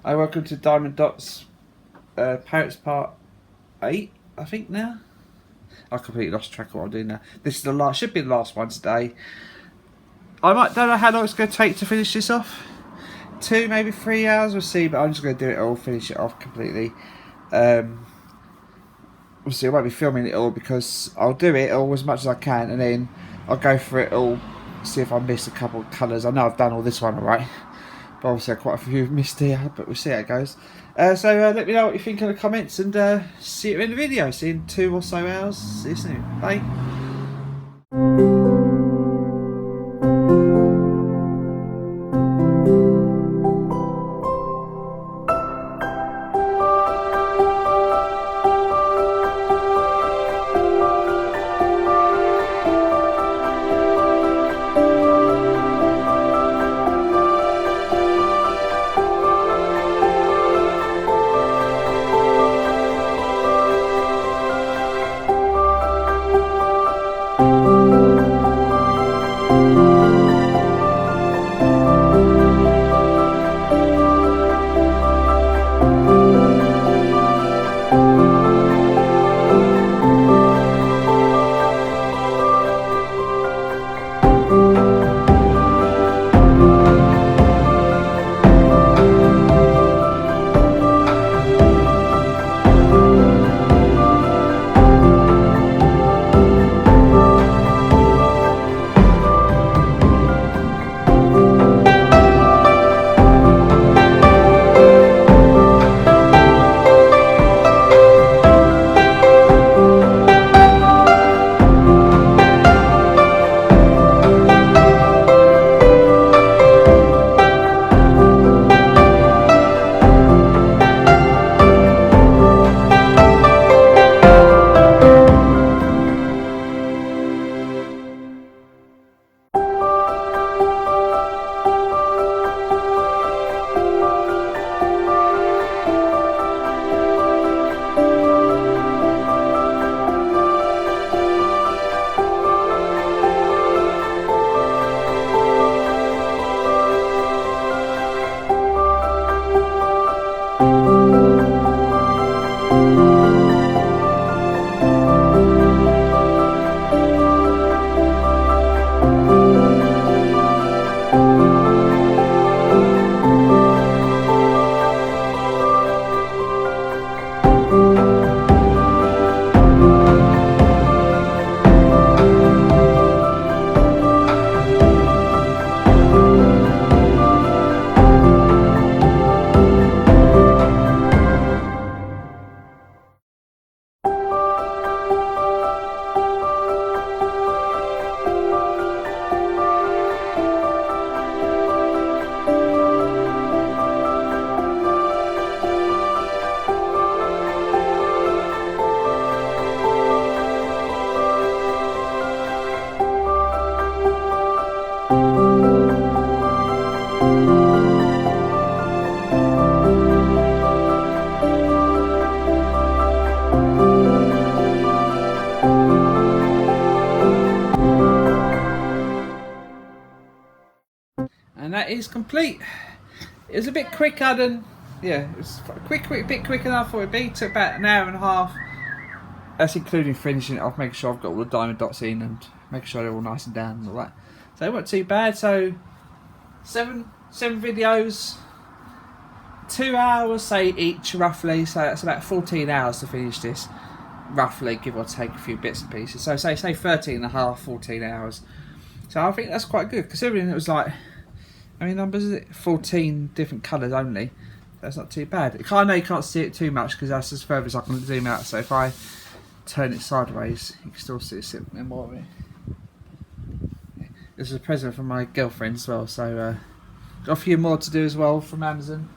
Hi, welcome to Diamond Dotz Parrots Part 8, I think now. I completely lost track of what I'm doing now. This is the last, should be the last one today. Don't know how long it's going to take to finish this off. 2, maybe 3 hours, we'll see, but I'm just going to do it all, finish it off completely. We'll see, I won't be filming it all because I'll do it all as much as I can and then I'll go for it all, see if I miss a couple of colours. I know I've done all this one alright. But obviously quite a few missed here, but we'll see how it goes. So let me know what you think in the comments and see you in the video. See you in 2 or so hours. See you soon. Bye. And that is complete. It was a bit quicker than, yeah, it was a bit quicker than I thought it'd be. It took about an hour and a half. That's including finishing it off, making sure I've got all the diamond dots in and making sure they're all nice and down and all that. So it wasn't too bad. So seven videos, 2 hours say each roughly. So that's about 14 hours to finish this, roughly, give or take a few bits and pieces. So say 13 and a half, 14 hours. So I think that's quite good considering it was like, how many numbers is it? 14 different colours only. That's not too bad. I know you can't see it too much because that's as further as I can zoom out. So if I turn it sideways, you can still see it more of it. This is a present from my girlfriend as well. So got a few more to do as well from Amazon.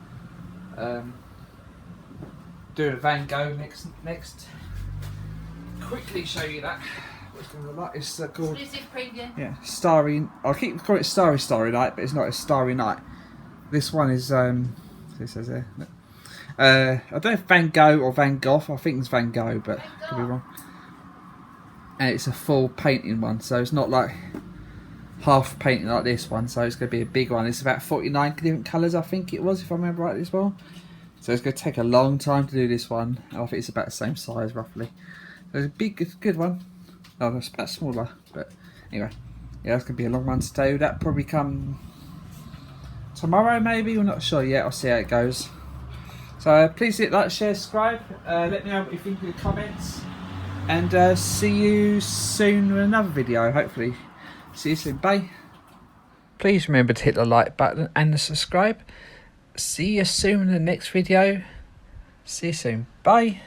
Doing a Van Gogh next. Quickly show you that. What's going to look like? It's called, yeah, Starry. I keep calling it Starry Night, but it's not a Starry Night. This one is it says there. I don't know if Van Gogh or Van Gogh. I think it's Van Gogh, but could be wrong. And it's a full painting one, so it's not like half painting like this one, so it's going to be a big one. It's about 49 different colours, I think it was, if I remember right as well. So it's going to take a long time to do this one. I think it's about the same size roughly. So it's a big, good one. Oh, that's about smaller, but anyway, yeah, that's going to be a long one to do. That probably come tomorrow maybe, we're not sure yet. I'll see how it goes. So please hit like, share, subscribe. Let me know what you think in the comments, and see you soon with another video, hopefully. See you soon, bye. Please remember to hit the like button and the subscribe. See you soon in the next video. See you soon, bye.